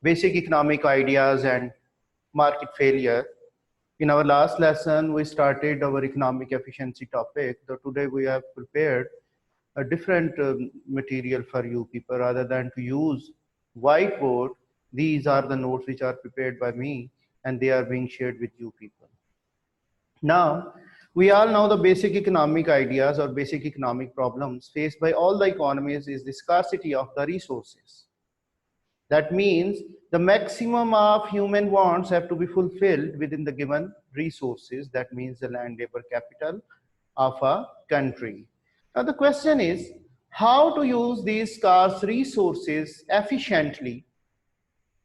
basic economic ideas and market failure. In our last lesson, we started our economic efficiency topic. So today we have prepared a different material for you people. Rather than to use whiteboard, these are the notes which are prepared by me and they are being shared with you people. Now, we all know the basic economic ideas or basic economic problems faced by all the economies is the scarcity of the resources. That means the maximum of human wants have to be fulfilled within the given resources. That means the land, labor, capital of a country. Now the question is how to use these scarce resources efficiently.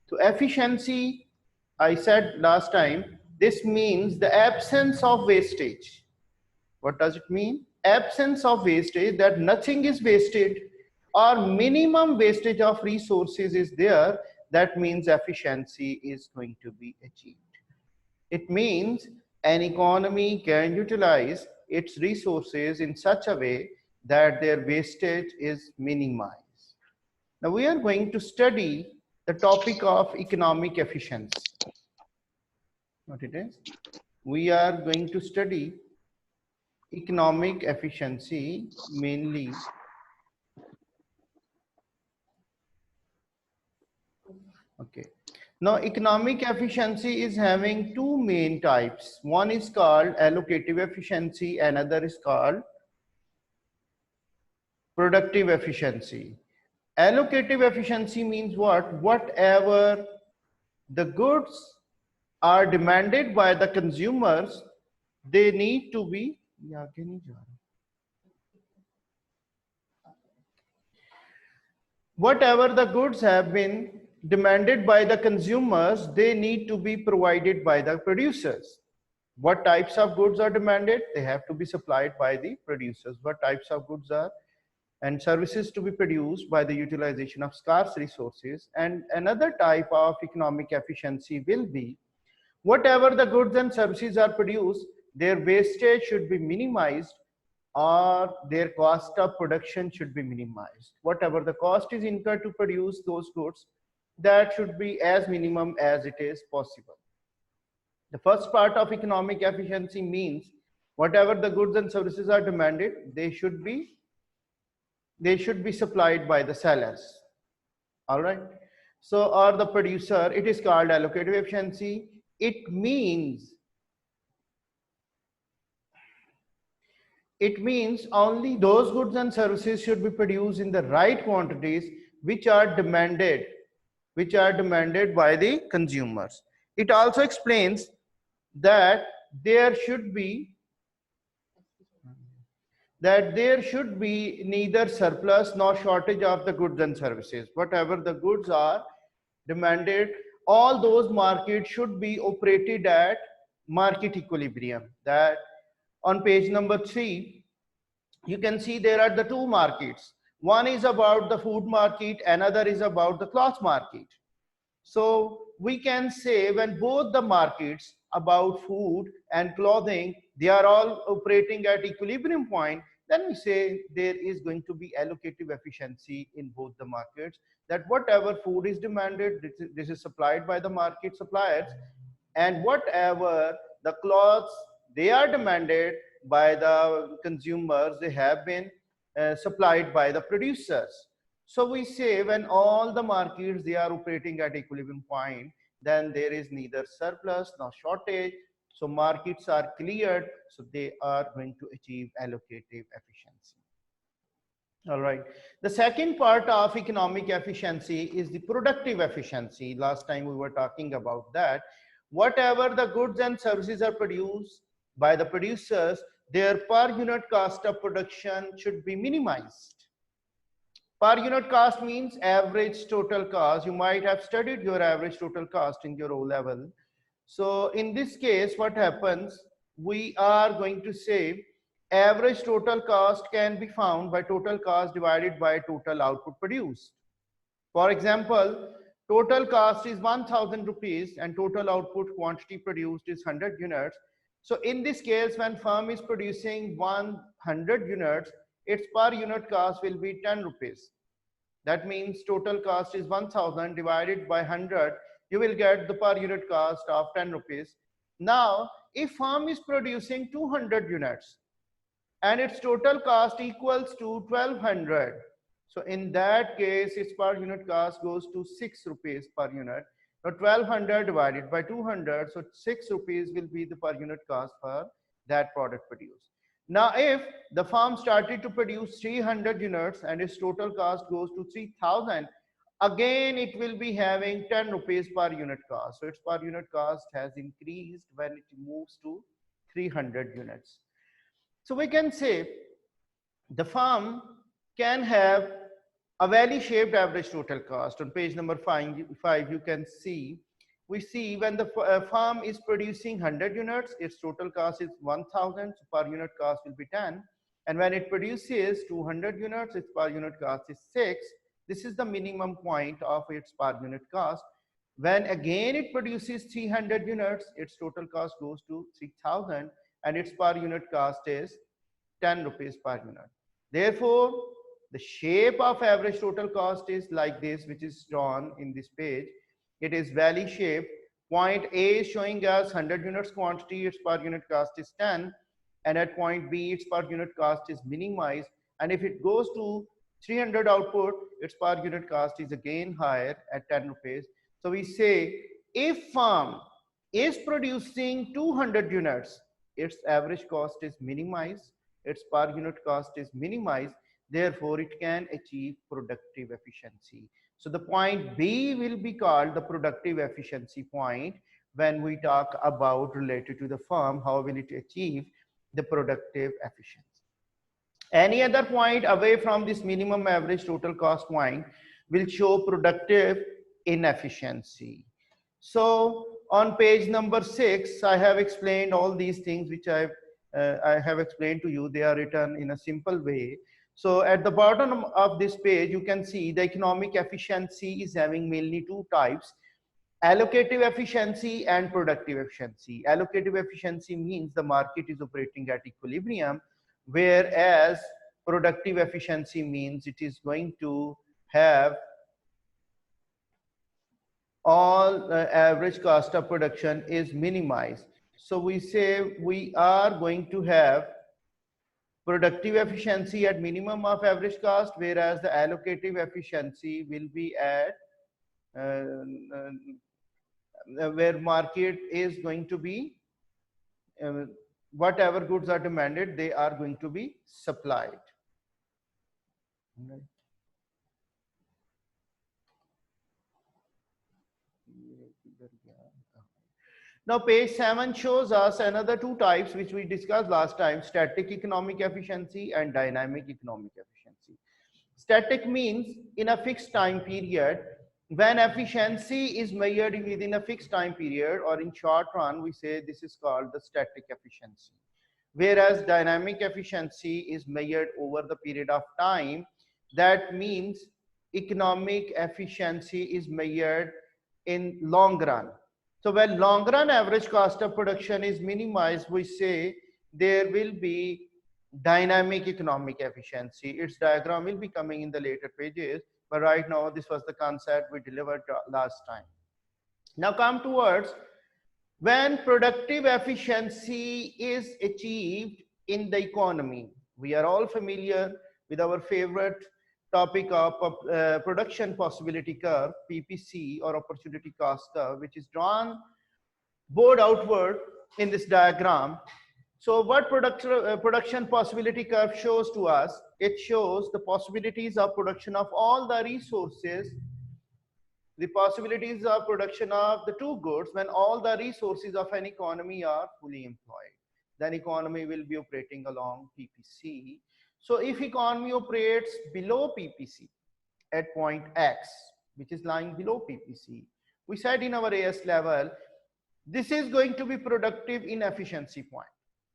So efficiency, I said last time, this means the absence of wastage. What does it mean? Absence of wastage, that nothing is wasted or minimum wastage of resources is there. That means efficiency is going to be achieved. It means an economy can utilize its resources in such a way that their wastage is minimized. Now we are going to study the topic of economic efficiency. What it is? We are going to study economic efficiency mainly. Okay. Now economic efficiency is having two main types. One is called allocative efficiency, another is called productive efficiency. Allocative efficiency means what? Whatever the goods are demanded by the consumers, they need to be whatever the goods have been demanded by the consumers, they need to be provided by the producers. What types of goods are demanded? They have to be supplied by the producers. What types of goods are and services to be produced by the utilization of scarce resources? And another type of economic efficiency will be whatever the goods and services are produced, their wastage should be minimized or their cost of production should be minimized. Whatever the cost is incurred to produce those goods, that should be as minimum as it is possible. The first part of economic efficiency means whatever the goods and services are demanded, they should be supplied by the sellers. All right. So, or the producer, it is called allocative efficiency. It means only those goods and services should be produced in the right quantities which are demanded by the consumers. It also explains that there should be neither surplus nor shortage of the goods and services. Whatever the goods are demanded, all those markets should be operated at market equilibrium. That on page number 3, you can see there are the two markets. One is about the food market, another is about the cloth market. So we can say when both the markets about food and clothing, they are all operating at equilibrium point, then we say there is going to be allocative efficiency in both the markets, that whatever food is demanded, this is supplied by the market suppliers, and whatever the clothes they are demanded by the consumers, they have been supplied by the producers. So we say when all the markets they are operating at equilibrium point, then there is neither surplus nor shortage. So markets are cleared, so they are going to achieve allocative efficiency. All right. The second part of economic efficiency is the productive efficiency. Last time we were talking about that. Whatever the goods and services are produced by the producers, their per unit cost of production should be minimized. Per unit cost means average total cost. You might have studied your average total cost in your O level. So in this case, what happens? We are going to say average total cost can be found by total cost divided by total output produced. For example, total cost is 1000 rupees and total output quantity produced is 100 units. So in this case, when firm is producing 100 units, its per unit cost will be 10 rupees. That means total cost is 1000 divided by 100. You will get the per unit cost of 10 rupees. Now, if firm is producing 200 units and its total cost equals to 1200, so in that case, its per unit cost goes to 6 rupees per unit. Now 1200 divided by 200, so 6 rupees will be the per unit cost for that product produced. Now if the firm started to produce 300 units and its total cost goes to 3000, again it will be having 10 rupees per unit cost. So its per unit cost has increased when it moves to 300 units. So we can say the firm can have a valley-shaped average total cost. On page number 5 you can see, we see when the firm is producing 100 units, its total cost is 1000, so per unit cost will be 10. And when it produces 200 units, its per unit cost is 6. This is the minimum point of its per unit cost. When again it produces 300 units, its total cost goes to 3000 and its per unit cost is 10 rupees per unit. Therefore, the shape of average total cost is like this, which is drawn in this page. It is valley shaped. Point A is showing us 100 units quantity, its per unit cost is 10. And at point B, its per unit cost is minimized. And if it goes to 300 output, its per unit cost is again higher at 10 rupees. So we say if firm is producing 200 units, its average cost is minimized, its per unit cost is minimized, therefore it can achieve productive efficiency. So the point B will be called the productive efficiency point when we talk about related to the firm, how will it achieve the productive efficiency. Any other point away from this minimum average total cost point will show productive inefficiency. So on page number 6, I have explained all these things which I have explained to you. They are written in a simple way. So at the bottom of this page, you can see the economic efficiency is having mainly two types: allocative efficiency and productive efficiency. Allocative efficiency means the market is operating at equilibrium, whereas productive efficiency means it is going to have all average cost of production is minimized. So we say we are going to have productive efficiency at minimum of average cost, whereas the allocative efficiency will be at where market is going to be whatever goods are demanded, they are going to be supplied. Now page 7 shows us another two types which we discussed last time: static economic efficiency and dynamic economic efficiency. Static means in a fixed time period. When efficiency is measured within a fixed time period, or in short run, we say this is called the static efficiency. Whereas dynamic efficiency is measured over the period of time. That means economic efficiency is measured in long run. So when long run average cost of production is minimized, we say there will be dynamic economic efficiency. Its diagram will be coming in the later pages, but right now this was the concept we delivered last time. Now come towards when productive efficiency is achieved in the economy. We are all familiar with our favorite topic of production possibility curve, PPC, or opportunity cost curve, which is drawn board outward in this diagram. So what production possibility curve shows to us? It shows the possibilities of production of all the resources, the possibilities of production of the two goods when all the resources of an economy are fully employed. Then economy will be operating along PPC. So if economy operates below PPC at point X, which is lying below PPC, we said in our AS level, this is going to be productive inefficiency point.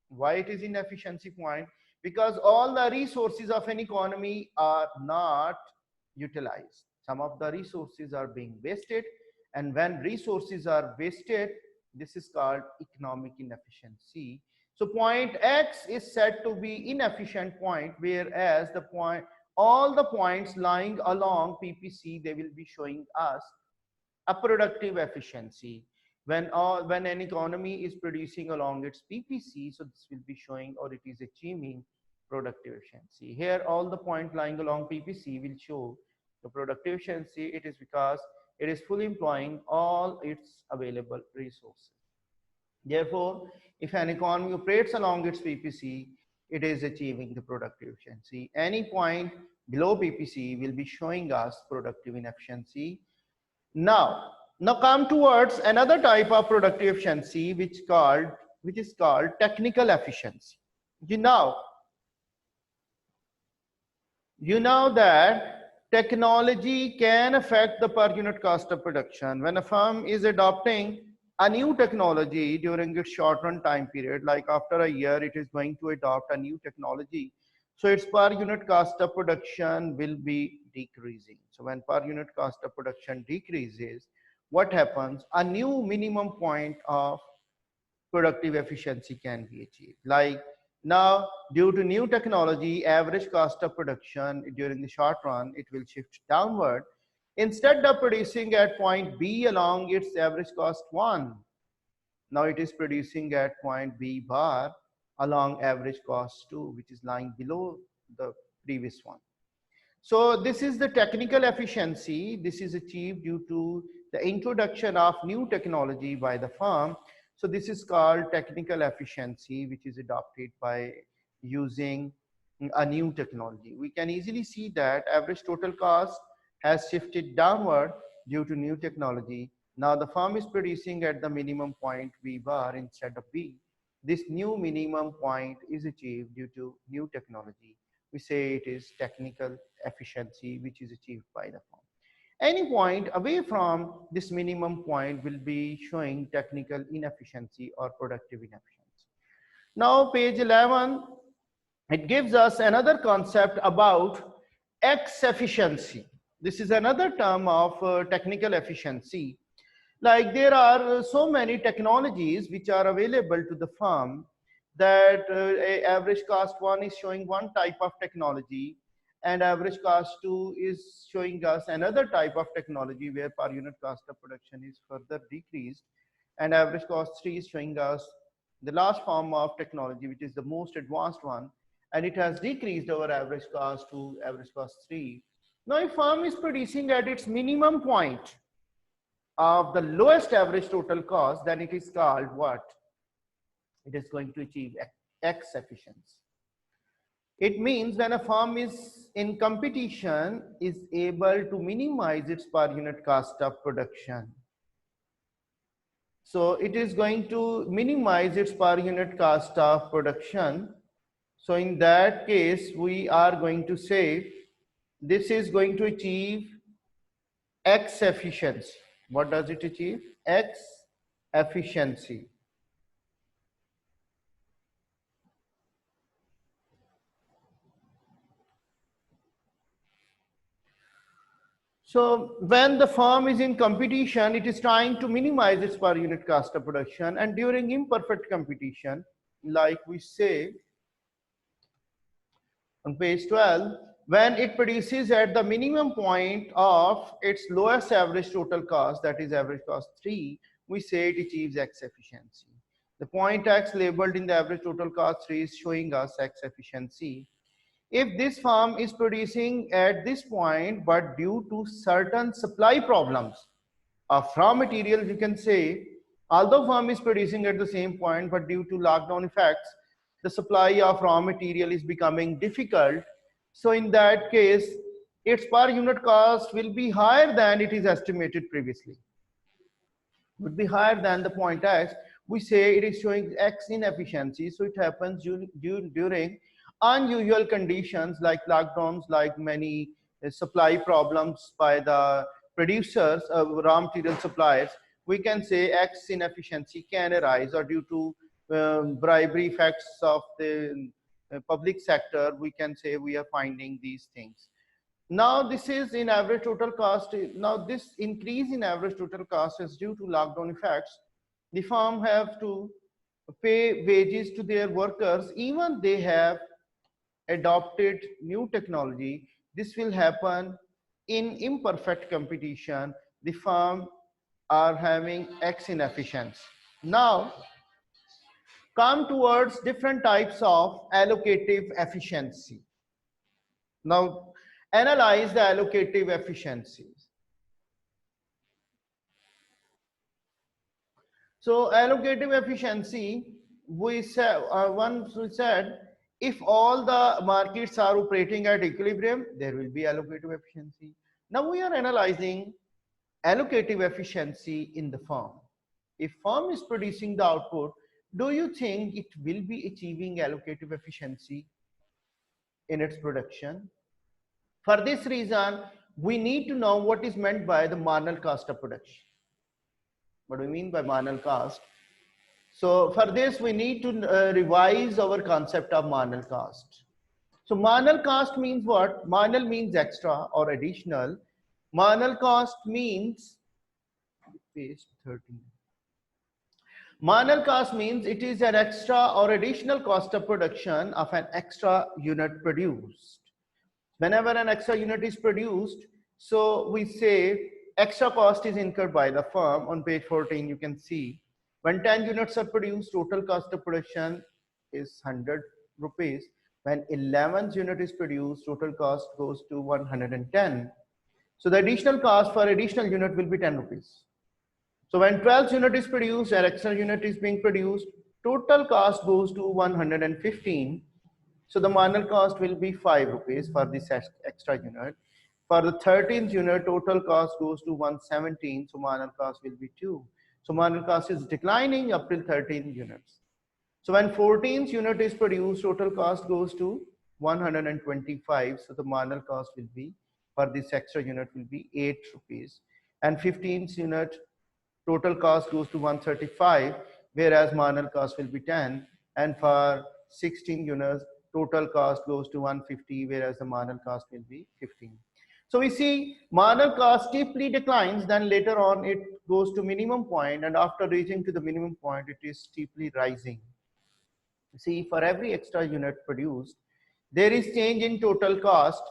Why it is inefficiency point? Because all the resources of an economy are not utilized. Some of the resources are being wasted, and when resources are wasted, this is called economic inefficiency. So point X is said to be inefficient point, whereas the point all the points lying along PPC, they will be showing us a productive efficiency. When an economy is producing along its PPC, so this will be showing or it is achieving productive efficiency. Here, all the point lying along PPC will show the productive efficiency. It is because it is fully employing all its available resources. Therefore, if an economy operates along its PPC, it is achieving the productive efficiency. Any point below PPC will be showing us productive inefficiency. Now come towards another type of productive efficiency, which is called technical efficiency. You know that technology can affect the per unit cost of production. When a firm is adopting a new technology during its short run time period, like after a year, it is going to adopt a new technology. So its per unit cost of production will be decreasing. So when per unit cost of production decreases, what happens? A new minimum point of productive efficiency can be achieved. Like now, due to new technology, average cost of production during the short run, it will shift downward. Instead of producing at point B along its average cost 1, now it is producing at point B bar along average cost 2, which is lying below the previous one. So this is the technical efficiency. This is achieved due to the introduction of new technology by the firm. So this is called technical efficiency, which is adopted by using a new technology. We can easily see that average total cost has shifted downward due to new technology. Now the firm is producing at the minimum point V bar instead of B. This new minimum point is achieved due to new technology. We say it is technical efficiency, which is achieved by the firm. Any point away from this minimum point will be showing technical inefficiency or productive inefficiency. Now page 11, it gives us another concept about X efficiency. This is another term of technical efficiency. Like there are so many technologies which are available to the firm that average cost 1 is showing one type of technology and average cost 2 is showing us another type of technology where per unit cost of production is further decreased, and average cost 3 is showing us the last form of technology, which is the most advanced one, and it has decreased our average cost to average cost 3. Now if firm is producing at its minimum point of the lowest average total cost, then it is called what? It is going to achieve X efficiency. It means when a firm is in competition, is able to minimize its per unit cost of production. So it is going to minimize its per unit cost of production. So in that case, we are going to say this is going to achieve X efficiency. What does it achieve? X efficiency. So when the firm is in competition, it is trying to minimize its per unit cost of production, and during imperfect competition, like we say on page 12, when it produces at the minimum point of its lowest average total cost, that is average cost 3, we say it achieves X efficiency. The point X labeled in the average total cost 3 is showing us X efficiency. If this firm is producing at this point, but due to certain supply problems of raw materials, you can say, although firm is producing at the same point, but due to lockdown effects, the supply of raw material is becoming difficult. So in that case, its per unit cost will be higher than it is estimated previously. Would be higher than the point X. We say it is showing X inefficiency. So it happens during unusual conditions like lockdowns, like many supply problems by the producers, raw material suppliers. We can say X inefficiency can arise, or due to bribery effects of the public sector, we can say we are finding these things. Now this is in average total cost. Now this increase in average total cost is due to lockdown effects. The firm have to pay wages to their workers, even they have adopted new technology. This will happen in imperfect competition. The firm are having X in efficiency. Now, come towards different types of allocative efficiency. Now, analyze the allocative efficiencies. So, allocative efficiency, we said once we said if all the markets are operating at equilibrium, there will be allocative efficiency. Now we are analyzing allocative efficiency in the firm. If firm is producing the output, do you think it will be achieving allocative efficiency in its production? For this reason, we need to know what is meant by the marginal cost of production. What do we mean by marginal cost? So for this, we need to revise our concept of marginal cost. So marginal cost means what? Marginal means extra or additional. Marginal cost means page 13. Marginal cost means it is an extra or additional cost of production of an extra unit produced. Whenever an extra unit is produced, so we say extra cost is incurred by the firm. On page 14, you can see when 10 units are produced, total cost of production is 100 rupees. When 11th unit is produced, total cost goes to 110. So the additional cost for additional unit will be 10 rupees. So when 12th unit is produced, an extra unit is being produced, total cost goes to 115. So the marginal cost will be 5 rupees for this extra unit. For the 13th unit, total cost goes to 117. So marginal cost will be 2. So marginal cost is declining up till 13 units. So when 14th unit is produced, total cost goes to 125. So the marginal cost will be for this extra unit will be 8 rupees. And 15th unit, total cost goes to 135, whereas marginal cost will be 10. And for 16 units, total cost goes to 150, whereas the marginal cost will be 15. So we see marginal cost steeply declines, then later on it goes to minimum point, and after reaching to the minimum point, it is steeply rising. See, for every extra unit produced, there is change in total cost.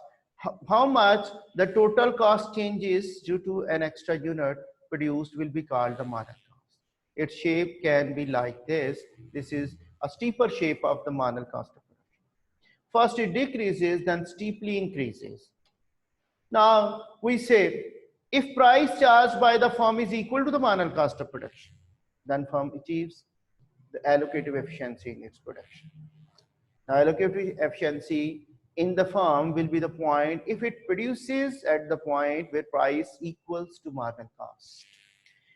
How much the total cost changes due to an extra unit produced will be called the marginal cost. Its shape can be like this. This is a steeper shape of the marginal cost of production. First it decreases, then steeply increases. Now we say if price charged by the firm is equal to the marginal cost of production, then firm achieves the allocative efficiency in its production. Now allocative efficiency in the firm will be the point if it produces at the point where price equals to marginal cost.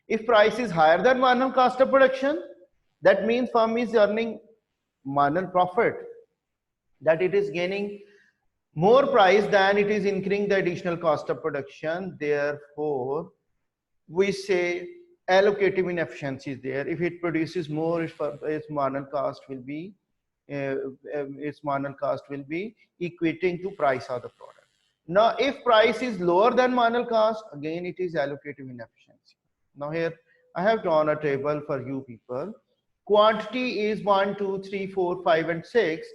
If price is higher than marginal cost of production, that means firm is earning marginal profit, that it is gaining more price than it is incurring the additional cost of production. Therefore, we say allocative inefficiency is there. If it produces more, its marginal cost will be equating to price of the product. Now, if price is lower than marginal cost, again it is allocative inefficiency. Now here I have drawn a table for you people. Quantity is 1, 2, 3, 4, 5, and 6.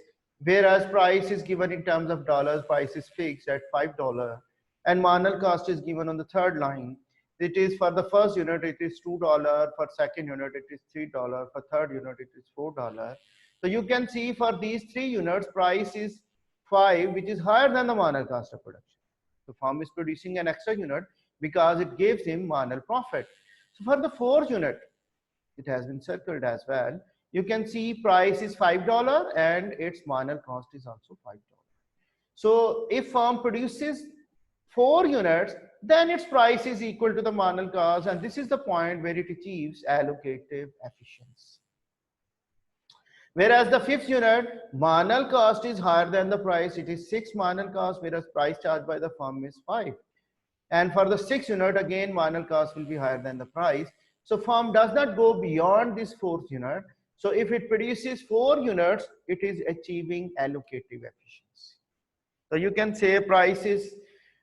Whereas price is given in terms of dollars, price is fixed at $5, and marginal cost is given on the third line. It is for the first unit, it is $2. For second unit, it is $3. For third unit, it is $4. So you can see for these 3 units, price is 5, which is higher than the marginal cost of production. The firm is producing an extra unit because it gives him marginal profit. So for the 4th unit, it has been circled as well. You can see price is $5 and its marginal cost is also $5. So if firm produces 4 units, then its price is equal to the marginal cost, and this is the point where it achieves allocative efficiency. Whereas the 5th unit, marginal cost is higher than the price. It is 6 marginal cost, whereas price charged by the firm is 5. And for the 6th unit, again, marginal cost will be higher than the price. So firm does not go beyond this 4th unit. So if it produces 4 units, it is achieving allocative efficiency. So you can say price is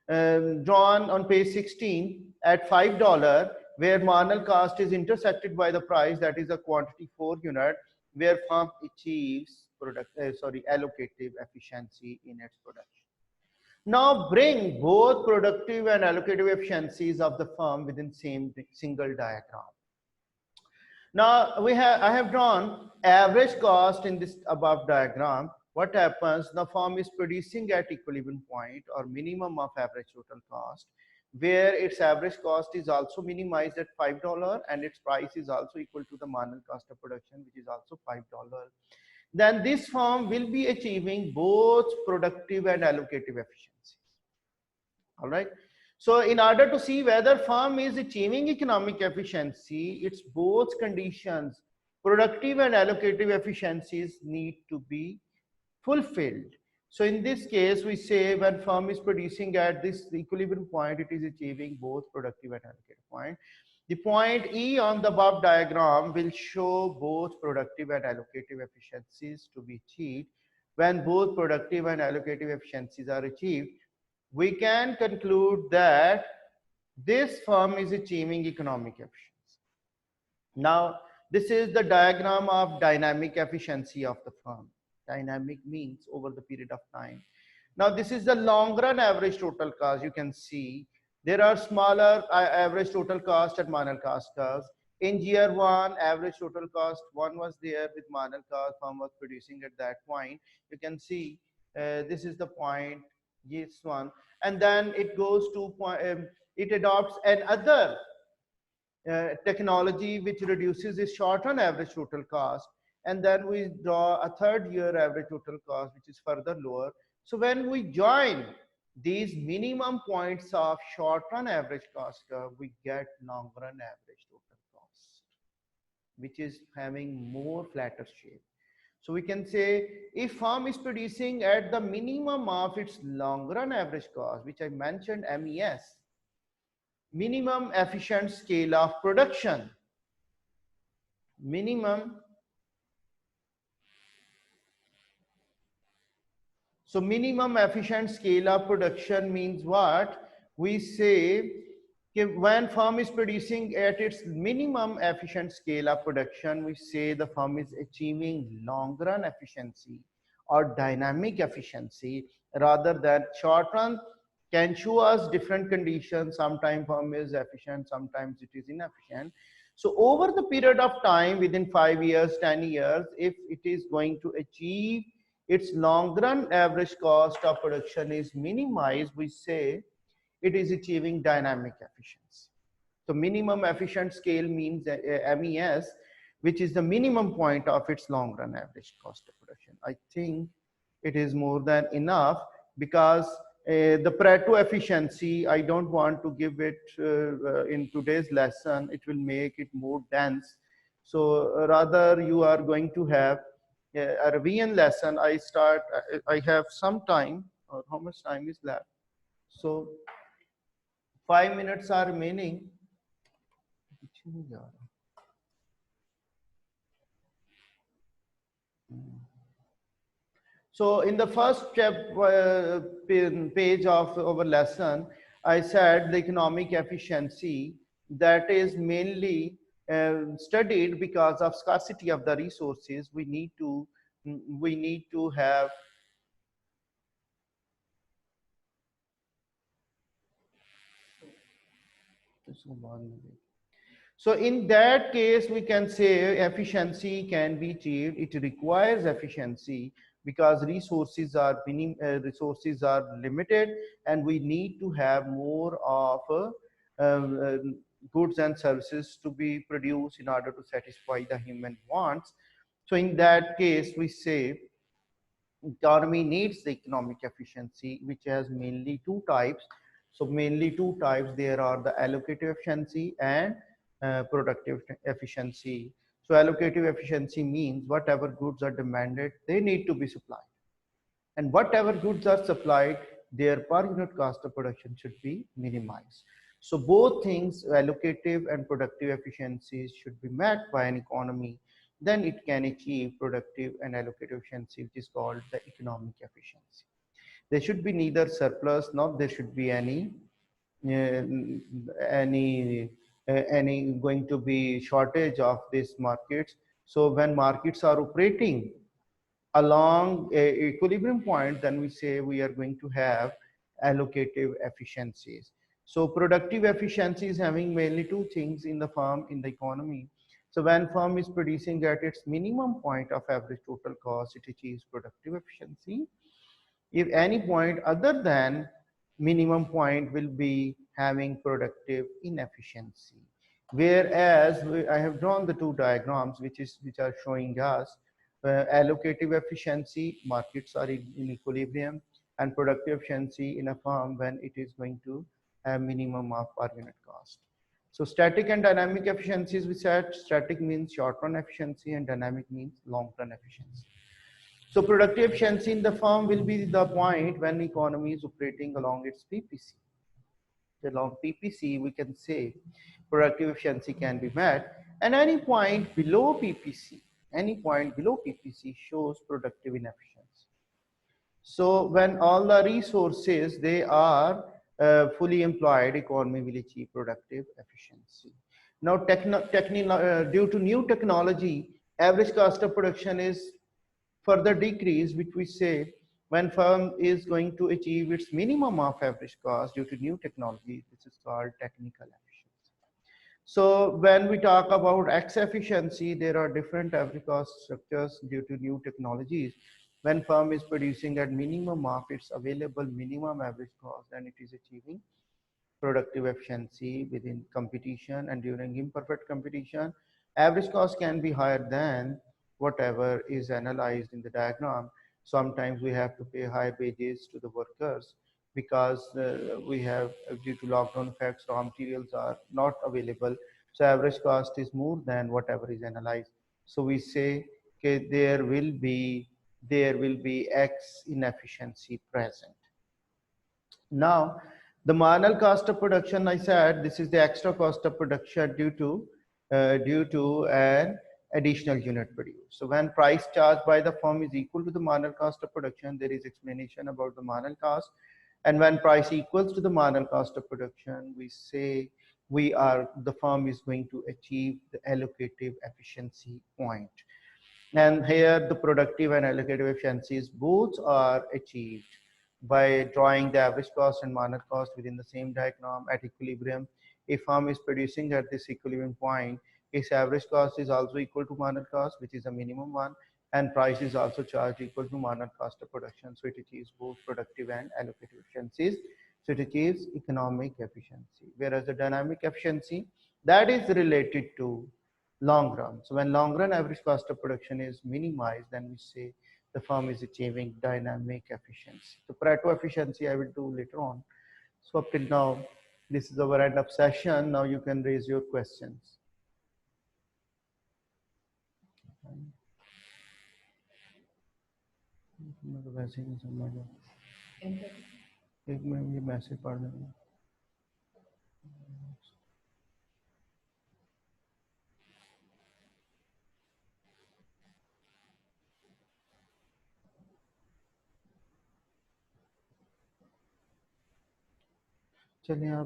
drawn on page 16 at $5, where marginal cost is intersected by the price, that is a quantity 4 unit, where firm achieves allocative efficiency in its production. Now bring both productive and allocative efficiencies of the firm within same single diagram. Now I have drawn average cost in this above diagram. What happens? The firm is producing at equilibrium point or minimum of average total cost, where its average cost is also minimized at $5 and its price is also equal to the marginal cost of production, which is also $5. Then this firm will be achieving both productive and allocative efficiencies. All right. So in order to see whether firm is achieving economic efficiency, its both conditions, productive and allocative efficiencies, need to be fulfilled. So in this case, we say when firm is producing at this equilibrium point, it is achieving both productive and allocative point. The point E on the above diagram will show both productive and allocative efficiencies to be achieved. When both productive and allocative efficiencies are achieved, we can conclude that this firm is achieving economic efficiency. Now, this is the diagram of dynamic efficiency of the firm. Dynamic means over the period of time. Now, this is the long run average total cost. You can see there are smaller average total cost at marginal cost curves. In year one, average total cost one was there with marginal cost, firm was producing at that point. You can see this is the point, this one, and then it goes to it adopts another technology which reduces the short run average total cost, and then we draw a third year average total cost which is further lower. So when we join these minimum points of short run average cost curve, we get long run average total cost, which is having more flatter shape. So we can say if firm is producing at the minimum of its long run average cost, which I mentioned, MES, minimum efficient scale of production, minimum. So minimum efficient scale of production means what? We say when firm is producing at its minimum efficient scale of production, we say the firm is achieving long run efficiency or dynamic efficiency rather than short run can show us different conditions. Sometimes firm is efficient, sometimes it is inefficient. So over the period of time, within 5 years, 10 years, if it is going to achieve its long run average cost of production is minimized, we say it is achieving dynamic efficiency. So minimum efficient scale means MES, which is the minimum point of its long run average cost of production. I think it is more than enough because the Pareto efficiency, I don't want to give it in today's lesson. It will make it more dense. So rather you are going to have a revision lesson. I have some time, or how much time is left? So 5 minutes are remaining. So in the first page of our lesson, I said the economic efficiency that is mainly studied because of scarcity of the resources. We need to have so in that case, we can say efficiency can be achieved. It requires efficiency because resources are limited, and we need to have more of goods and services to be produced in order to satisfy the human wants. So in that case, we say economy needs the economic efficiency, which has mainly two types. So mainly two types there are: the allocative efficiency and productive efficiency. So allocative efficiency means whatever goods are demanded, they need to be supplied, and whatever goods are supplied, their per unit cost of production should be minimized. So both things, allocative and productive efficiencies, should be met by an economy. Then it can achieve productive and allocative efficiency, which is called the economic efficiency. There should be neither surplus nor there should be any going to be shortage of these markets. So when markets are operating along a equilibrium point, then we say we are going to have allocative efficiencies. So productive efficiency is having mainly two things in the firm, in the economy. So when firm is producing at its minimum point of average total cost, it achieves productive efficiency. If any point other than minimum point will be having productive inefficiency. Whereas I have drawn the two diagrams which are showing us allocative efficiency, markets are in equilibrium, and productive efficiency in a firm when it is going to have minimum of per unit cost. So static and dynamic efficiencies, we said static means short run efficiency and dynamic means long run efficiency. So productive efficiency in the firm will be the point when the economy is operating along its PPC. Along PPC, we can say productive efficiency can be met, and any point below PPC shows productive inefficiency. So when all the resources they are fully employed, economy will achieve productive efficiency. Now, due to new technology, average cost of production is further decrease, which we say when firm is going to achieve its minimum of average cost due to new technology. This is called technical efficiency. So when we talk about X efficiency, there are different average cost structures due to new technologies. When firm is producing at minimum of its available minimum average cost, then it is achieving productive efficiency within competition, and during imperfect competition, average cost can be higher than whatever is analyzed in the diagram. Sometimes we have to pay high wages to the workers because we have, due to lockdown effects, raw materials are not available. So average cost is more than whatever is analyzed. So we say okay, there will be X inefficiency present. Now, the marginal cost of production, I said, this is the extra cost of production due to an additional unit produced. So when price charged by the firm is equal to the marginal cost of production, there is explanation about the marginal cost. And when price equals to the marginal cost of production, we say the firm is going to achieve the allocative efficiency point. And here the productive and allocative efficiencies both are achieved by drawing the average cost and marginal cost within the same diagram at equilibrium. If firm is producing at this equilibrium point, its average cost is also equal to marginal cost, which is the minimum one, and price is also charged equal to marginal cost of production. So it achieves both productive and allocative efficiencies. So it achieves economic efficiency. Whereas the dynamic efficiency, that is related to long run. So when long run average cost of production is minimized, then we say the firm is achieving dynamic efficiency. So Pareto efficiency I will do later on. So up till now, this is our end of session. Now you can raise your questions. एक मैं ये message पढ़ दूंगा. चलिए आप